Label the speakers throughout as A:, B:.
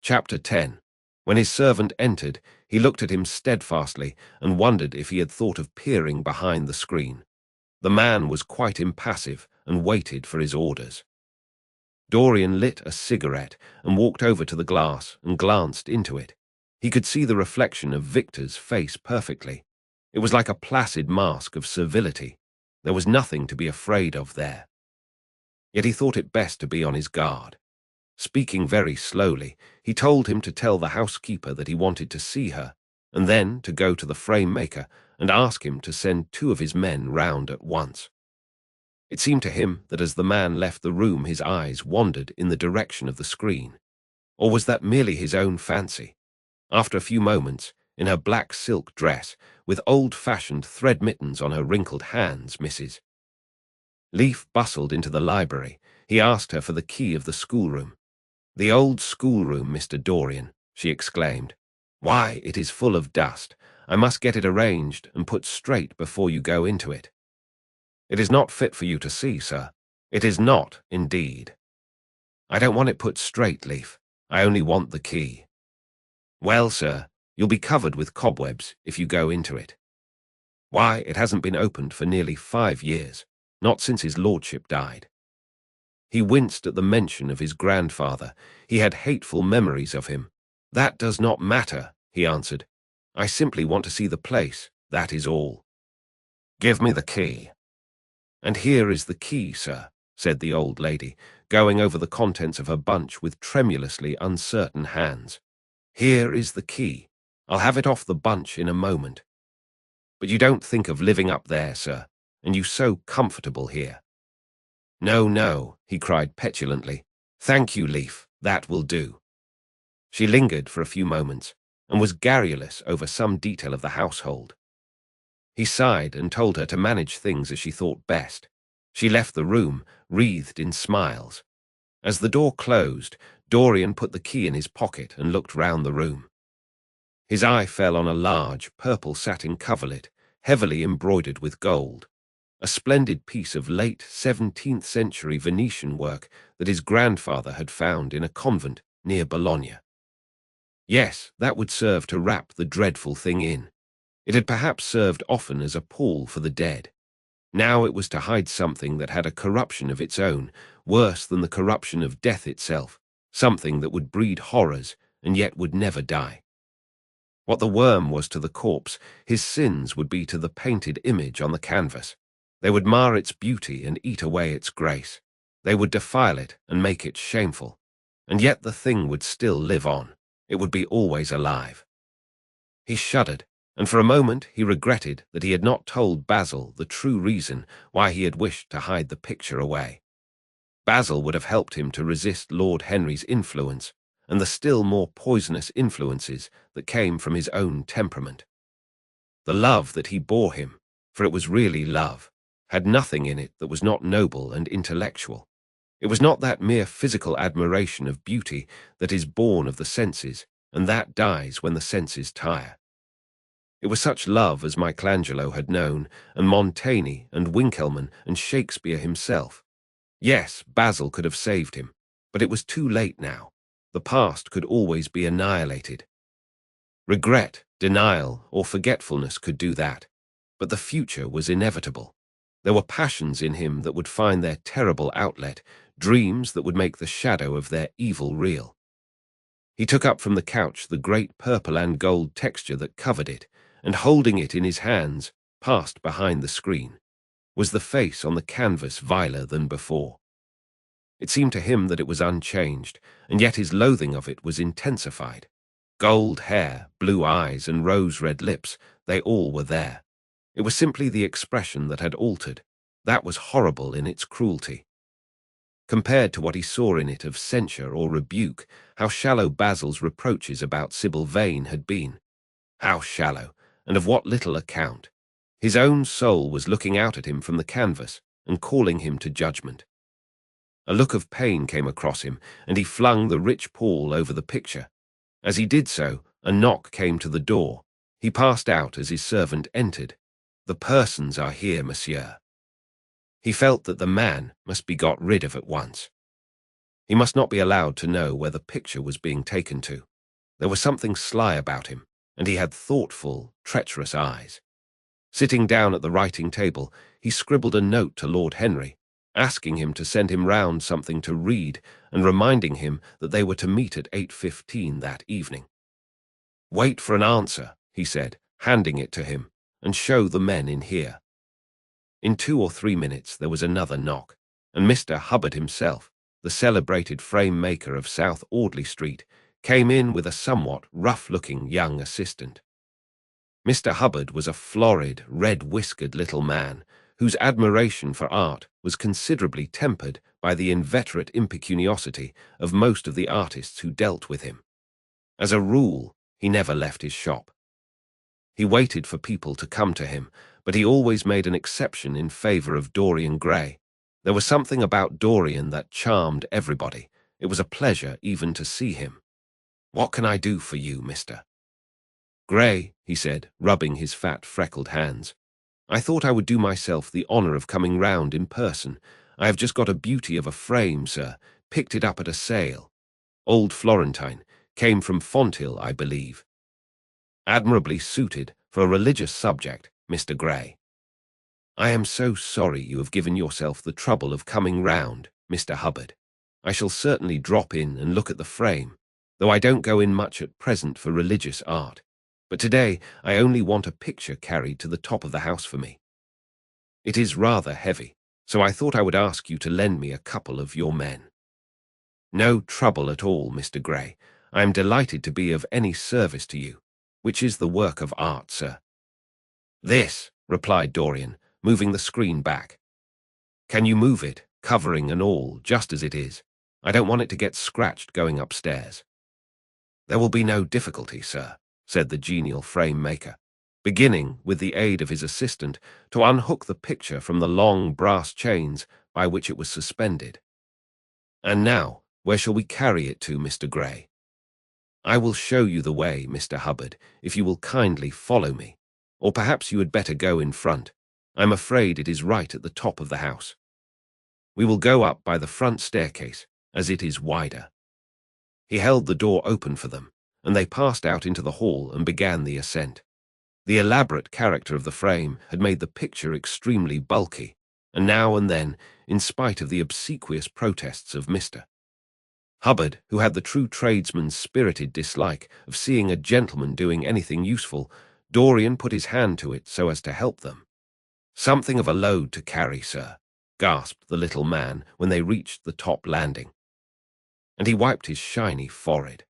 A: Chapter 10. When his servant entered, he looked at him steadfastly and wondered if he had thought of peering behind the screen. The man was quite impassive and waited for his orders. Dorian lit a cigarette and walked over to the glass and glanced into it. He could see the reflection of Victor's face perfectly. It was like a placid mask of servility. There was nothing to be afraid of there. Yet he thought it best to be on his guard. Speaking very slowly, he told him to tell the housekeeper that he wanted to see her, and then to go to the frame maker and ask him to send 2 of his men round at once. It seemed to him that as the man left the room his eyes wandered in the direction of the screen. Or was that merely his own fancy? After a few moments, in her black silk dress, with old-fashioned thread mittens on her wrinkled hands, Mrs. Leaf bustled into the library. He asked her for the key of the schoolroom. "The old schoolroom, Mr. Dorian," she exclaimed. "Why, it is full of dust. I must get it arranged and put straight before you go into it." "It is not fit for you to see, sir." "It is not, indeed." "I don't want it put straight, Leaf. I only want the key." "Well, sir, you'll be covered with cobwebs if you go into it." "Why, it hasn't been opened for nearly 5 years, not since his lordship died." He winced at the mention of his grandfather. He had hateful memories of him. "That does not matter," he answered. "I simply want to see the place, that is all." "Give me the key." "And here is the key, sir," said the old lady, going over the contents of her bunch with tremulously uncertain hands. "Here is the key. I'll have it off the bunch in a moment. But you don't think of living up there, sir, and you so comfortable here." "No, no," he cried petulantly. "Thank you, Leaf, that will do." She lingered for a few moments and was garrulous over some detail of the household. He sighed and told her to manage things as she thought best. She left the room, wreathed in smiles. As the door closed, Dorian put the key in his pocket and looked round the room. His eye fell on a large, purple satin coverlet, heavily embroidered with gold. A splendid piece of late 17th century Venetian work that his grandfather had found in a convent near Bologna. Yes, that would serve to wrap the dreadful thing in. It had perhaps served often as a pall for the dead. Now it was to hide something that had a corruption of its own, worse than the corruption of death itself, something that would breed horrors and yet would never die. What the worm was to the corpse, his sins would be to the painted image on the canvas. They would mar its beauty and eat away its grace. They would defile it and make it shameful. And yet the thing would still live on. It would be always alive. He shuddered, and for a moment he regretted that he had not told Basil the true reason why he had wished to hide the picture away. Basil would have helped him to resist Lord Henry's influence and the still more poisonous influences that came from his own temperament. The love that he bore him, for it was really love, had nothing in it that was not noble and intellectual. It was not that mere physical admiration of beauty that is born of the senses, and that dies when the senses tire. It was such love as Michelangelo had known, and Montaigne and Winkelmann and Shakespeare himself. Yes, Basil could have saved him, but it was too late now. The past could always be annihilated. Regret, denial, or forgetfulness could do that, but the future was inevitable. There were passions in him that would find their terrible outlet, dreams that would make the shadow of their evil real. He took up from the couch the great purple and gold texture that covered it, and holding it in his hands, passed behind the screen. Was the face on the canvas viler than before? It seemed to him that it was unchanged, and yet his loathing of it was intensified. Gold hair, blue eyes, and rose-red lips, they all were there. It was simply the expression that had altered. That was horrible in its cruelty. Compared to what he saw in it of censure or rebuke, how shallow Basil's reproaches about Sybil Vane had been. How shallow, and of what little account. His own soul was looking out at him from the canvas and calling him to judgment. A look of pain came across him, and he flung the rich pall over the picture. As he did so, a knock came to the door. He passed out as his servant entered. "The persons are here, monsieur." He felt that the man must be got rid of at once. He must not be allowed to know where the picture was being taken to. There was something sly about him, and he had thoughtful, treacherous eyes. Sitting down at the writing table, he scribbled a note to Lord Henry, asking him to send him round something to read and reminding him that they were to meet at 8:15 that evening. "Wait for an answer," he said, handing it to him, "and show the men in here." In 2 or 3 minutes there was another knock, and Mr. Hubbard himself, the celebrated frame maker of South Audley Street, came in with a somewhat rough-looking young assistant. Mr. Hubbard was a florid, red-whiskered little man, whose admiration for art was considerably tempered by the inveterate impecuniosity of most of the artists who dealt with him. As a rule, he never left his shop. He waited for people to come to him, but he always made an exception in favor of Dorian Gray. There was something about Dorian that charmed everybody. It was a pleasure even to see him. "What can I do for you, Mr. Gray?" he said, rubbing his fat, freckled hands. "I thought I would do myself the honor of coming round in person. I have just got a beauty of a frame, sir. Picked it up at a sale. Old Florentine. Came from Fonthill, I believe. Admirably suited for a religious subject, Mr. Gray." "I am so sorry you have given yourself the trouble of coming round, Mr. Hubbard. I shall certainly drop in and look at the frame, though I don't go in much at present for religious art. But today I only want a picture carried to the top of the house for me. It is rather heavy, so I thought I would ask you to lend me a couple of your men." "No trouble at all, Mr. Gray. I am delighted to be of any service to you. Which is the work of art, sir?" "This," replied Dorian, moving the screen back. "Can you move it, covering and all, just as it is? I don't want it to get scratched going upstairs." "There will be no difficulty, sir," said the genial frame maker, beginning, with the aid of his assistant, to unhook the picture from the long brass chains by which it was suspended. "And now, where shall we carry it to, Mr. Gray?" "I will show you the way, Mr. Hubbard, if you will kindly follow me. Or perhaps you had better go in front. I'm afraid it is right at the top of the house. We will go up by the front staircase, as it is wider." He held the door open for them, and they passed out into the hall and began the ascent. The elaborate character of the frame had made the picture extremely bulky, and now and then, in spite of the obsequious protests of Mr. Hubbard, who had the true tradesman's spirited dislike of seeing a gentleman doing anything useful, Dorian put his hand to it so as to help them. "Something of a load to carry, sir," gasped the little man when they reached the top landing. And he wiped his shiny forehead.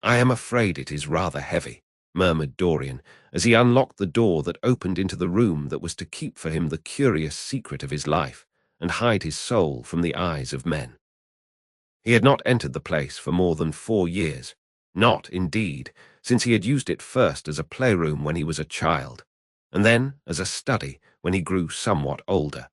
A: "I am afraid it is rather heavy," murmured Dorian, as he unlocked the door that opened into the room that was to keep for him the curious secret of his life and hide his soul from the eyes of men. He had not entered the place for more than 4 years, not, indeed, since he had used it first as a playroom when he was a child, and then as a study when he grew somewhat older.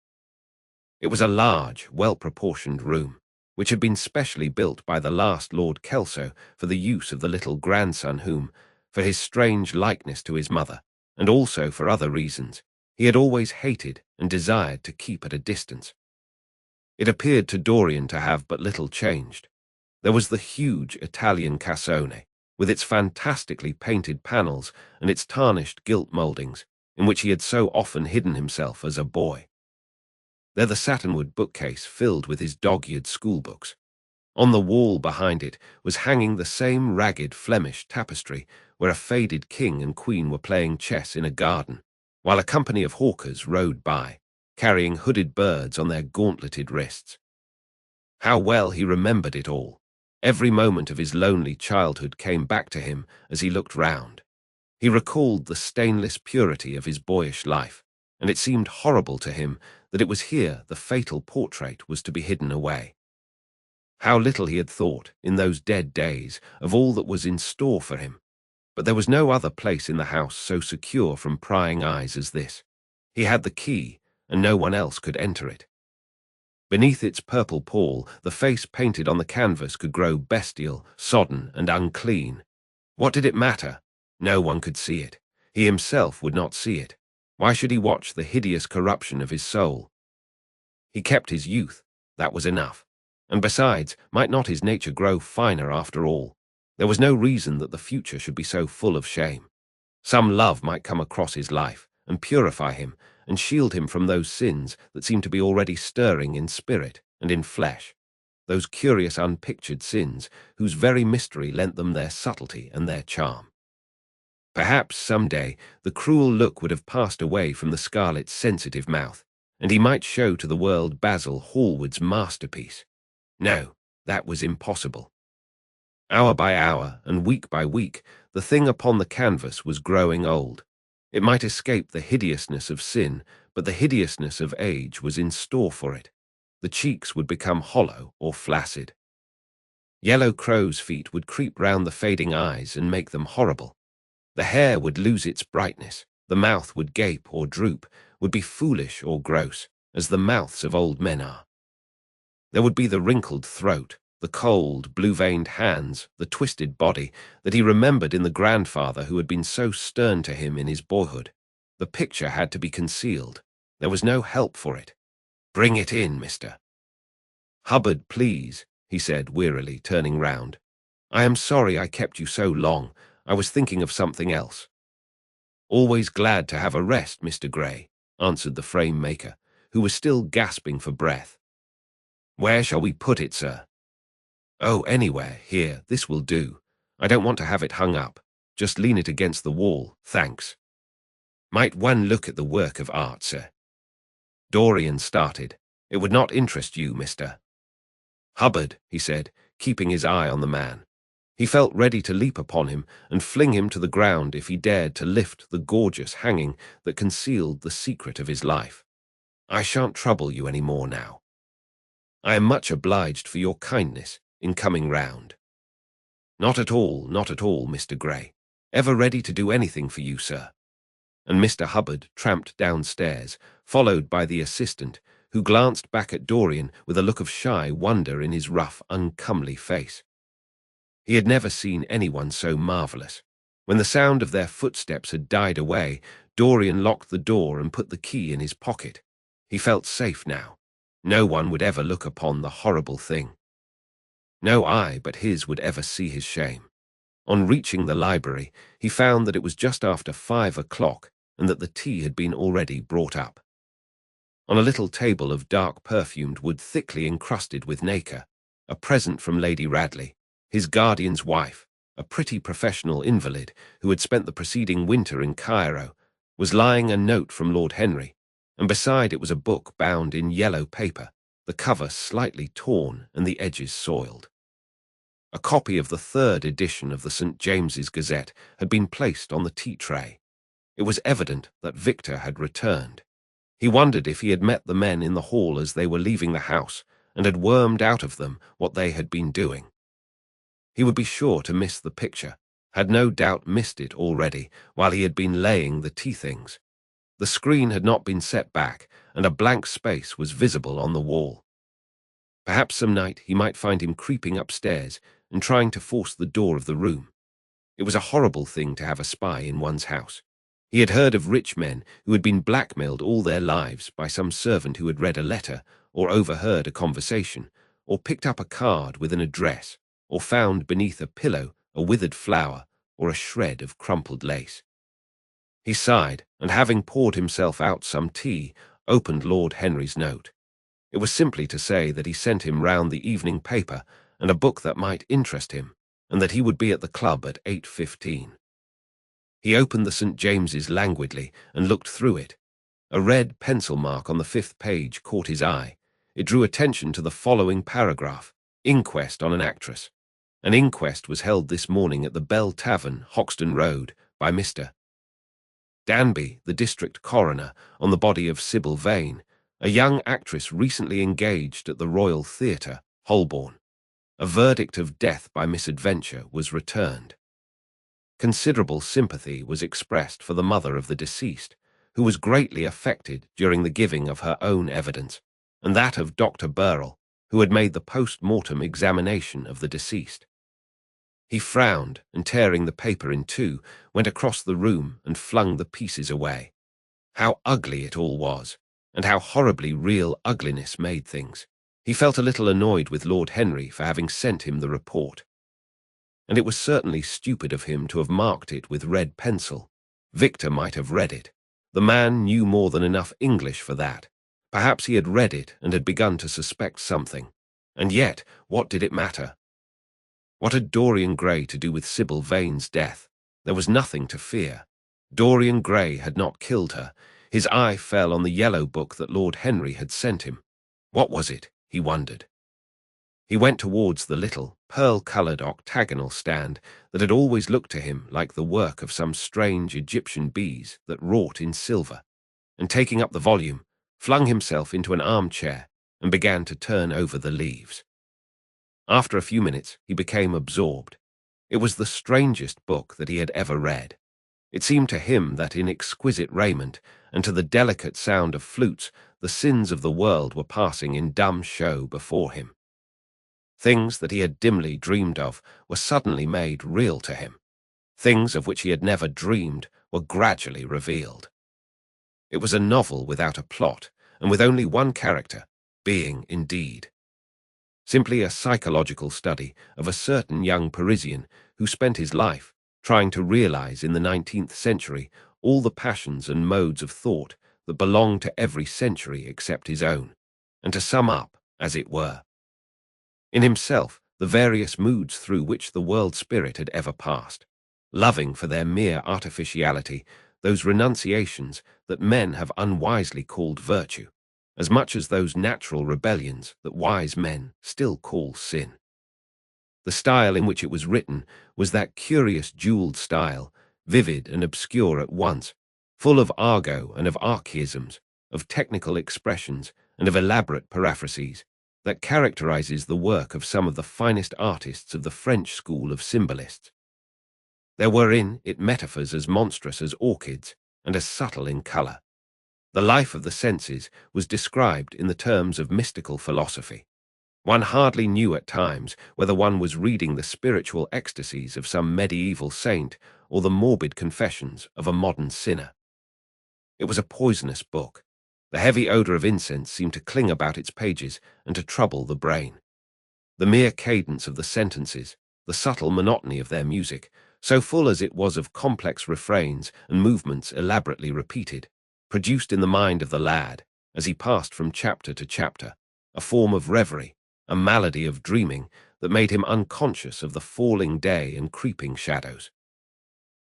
A: It was a large, well-proportioned room, which had been specially built by the last Lord Kelso for the use of the little grandson whom, for his strange likeness to his mother, and also for other reasons, he had always hated and desired to keep at a distance. It appeared to Dorian to have but little changed. There was the huge Italian cassone, with its fantastically painted panels and its tarnished gilt mouldings, in which he had so often hidden himself as a boy. There the satinwood bookcase filled with his dog-eared schoolbooks. On the wall behind it was hanging the same ragged Flemish tapestry where a faded king and queen were playing chess in a garden, while a company of hawkers rode by, carrying hooded birds on their gauntleted wrists. How well he remembered it all. Every moment of his lonely childhood came back to him as he looked round. He recalled the stainless purity of his boyish life, and it seemed horrible to him that it was here the fatal portrait was to be hidden away. How little he had thought, in those dead days, of all that was in store for him. But there was no other place in the house so secure from prying eyes as this. He had the key, and no one else could enter it. Beneath its purple pall, the face painted on the canvas could grow bestial, sodden, and unclean. What did it matter? No one could see it. He himself would not see it. Why should he watch the hideous corruption of his soul? He kept his youth. That was enough. And besides, might not his nature grow finer after all? There was no reason that the future should be so full of shame. Some love might come across his life and purify him and shield him from those sins that seemed to be already stirring in spirit and in flesh, those curious unpictured sins whose very mystery lent them their subtlety and their charm. Perhaps some day the cruel look would have passed away from the scarlet's sensitive mouth, and he might show to the world Basil Hallward's masterpiece. No, that was impossible. Hour by hour and week by week, the thing upon the canvas was growing old. It might escape the hideousness of sin, but the hideousness of age was in store for it. The cheeks would become hollow or flaccid. Yellow crow's feet would creep round the fading eyes and make them horrible. The hair would lose its brightness, the mouth would gape or droop, would be foolish or gross, as the mouths of old men are. There would be the wrinkled throat, the cold, blue-veined hands, the twisted body that he remembered in the grandfather who had been so stern to him in his boyhood. The picture had to be concealed. There was no help for it. "Bring it in, mister." "Hubbard, please," he said wearily, turning round. "I am sorry I kept you so long. I was thinking of something else." "Always glad to have a rest, Mr. Gray," answered the frame-maker, who was still gasping for breath. "Where shall we put it, sir?" "Oh, anywhere. Here, this will do. I don't want to have it hung up. Just lean it against the wall, thanks." "Might one look at the work of art, sir?" Dorian started. "It would not interest you, Mr. Hubbard," he said, keeping his eye on the man. He felt ready to leap upon him and fling him to the ground if he dared to lift the gorgeous hanging that concealed the secret of his life. "I shan't trouble you any more now. I am much obliged for your kindness in coming round." Not at all, Mr. Gray. Ever ready to do anything for you, sir." And Mr. Hubbard tramped downstairs, followed by the assistant, who glanced back at Dorian with a look of shy wonder in his rough, uncomely face. He had never seen anyone so marvellous. When the sound of their footsteps had died away, Dorian locked the door and put the key in his pocket. He felt safe now. No one would ever look upon the horrible thing. No eye but his would ever see his shame. On reaching the library, he found that it was just after 5 o'clock and that the tea had been already brought up. On a little table of dark perfumed wood thickly encrusted with nacre, a present from Lady Radley, his guardian's wife, a pretty professional invalid who had spent the preceding winter in Cairo, was lying a note from Lord Henry, and beside it was a book bound in yellow paper, the cover slightly torn and the edges soiled. A copy of the 3rd edition of the St. James's Gazette had been placed on the tea-tray. It was evident that Victor had returned. He wondered if he had met the men in the hall as they were leaving the house and had wormed out of them what they had been doing. He would be sure to miss the picture, had no doubt missed it already while he had been laying the tea-things. The screen had not been set back, and a blank space was visible on the wall. Perhaps some night he might find him creeping upstairs and trying to force the door of the room. It was a horrible thing to have a spy in one's house. He had heard of rich men who had been blackmailed all their lives by some servant who had read a letter, or overheard a conversation, or picked up a card with an address, or found beneath a pillow a withered flower or a shred of crumpled lace. He sighed, and having poured himself out some tea, opened Lord Henry's note. It was simply to say that he sent him round the evening paper and a book that might interest him, and that he would be at the club at 8:15. He opened the St. James's languidly and looked through it. A red pencil mark on the 5th page caught his eye. It drew attention to the following paragraph: "Inquest on an actress. An inquest was held this morning at the Bell Tavern, Hoxton Road, by Mr. Danby, the district coroner, on the body of Sybil Vane, a young actress recently engaged at the Royal Theatre, Holborn. A verdict of death by misadventure was returned." Considerable sympathy was expressed for the mother of the deceased, who was greatly affected during the giving of her own evidence, and that of Dr. Burrell, who had made the post-mortem examination of the deceased. He frowned, and tearing the paper in two, went across the room and flung the pieces away. How ugly it all was, and how horribly real ugliness made things. He felt a little annoyed with Lord Henry for having sent him the report. And it was certainly stupid of him to have marked it with red pencil. Victor might have read it. The man knew more than enough English for that. Perhaps he had read it and had begun to suspect something. And yet, what did it matter? What had Dorian Gray to do with Sybil Vane's death? There was nothing to fear. Dorian Gray had not killed her. His eye fell on the yellow book that Lord Henry had sent him. What was it? He wondered. He went towards the little, pearl-coloured octagonal stand that had always looked to him like the work of some strange Egyptian bees that wrought in silver, and taking up the volume, flung himself into an armchair and began to turn over the leaves. After a few minutes, he became absorbed. It was the strangest book that he had ever read. It seemed to him that in exquisite raiment and to the delicate sound of flutes, the sins of the world were passing in dumb show before him. Things that he had dimly dreamed of were suddenly made real to him. Things of which he had never dreamed were gradually revealed. It was a novel without a plot, and with only one character, being indeed. Simply a psychological study of a certain young Parisian who spent his life trying to realize in the 19th century all the passions and modes of thought that belonged to every century except his own, and to sum up, as it were, in himself the various moods through which the world spirit had ever passed, loving for their mere artificiality those renunciations that men have unwisely called virtue, as much as those natural rebellions that wise men still call sin. The style in which it was written was that curious jewelled style, vivid and obscure at once, full of argot and of archaisms, of technical expressions and of elaborate paraphrases, that characterizes the work of some of the finest artists of the French school of symbolists. There were in it metaphors as monstrous as orchids and as subtle in colour. The life of the senses was described in the terms of mystical philosophy. One hardly knew at times whether one was reading the spiritual ecstasies of some medieval saint or the morbid confessions of a modern sinner. It was a poisonous book. The heavy odour of incense seemed to cling about its pages and to trouble the brain. The mere cadence of the sentences, the subtle monotony of their music, so full as it was of complex refrains and movements elaborately repeated, produced in the mind of the lad, as he passed from chapter to chapter, a form of reverie, a malady of dreaming that made him unconscious of the falling day and creeping shadows.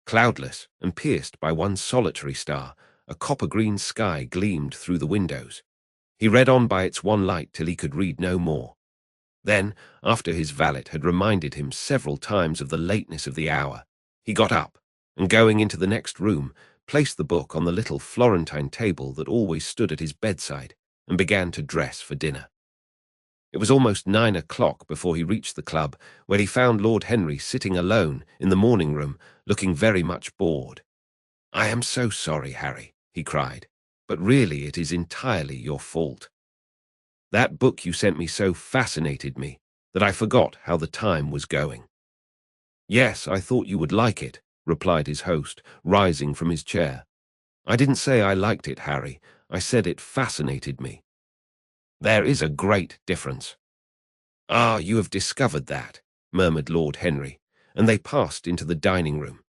A: Cloudless and pierced by one solitary star, a copper-green sky gleamed through the windows. He read on by its one light till he could read no more. Then, after his valet had reminded him several times of the lateness of the hour, he got up, and going into the next room, placed the book on the little Florentine table that always stood at his bedside, and began to dress for dinner. It was almost 9 o'clock before he reached the club, where he found Lord Henry sitting alone in the morning room, looking very much bored. "I am so sorry, Harry," he cried, "but really it is entirely your fault. That book you sent me so fascinated me that I forgot how the time was going." "Yes, I thought you would like it," replied his host, rising from his chair. "I didn't say I liked it, Harry. I said it fascinated me. There is a great difference." "Ah, you have discovered that," murmured Lord Henry, and they passed into the dining room.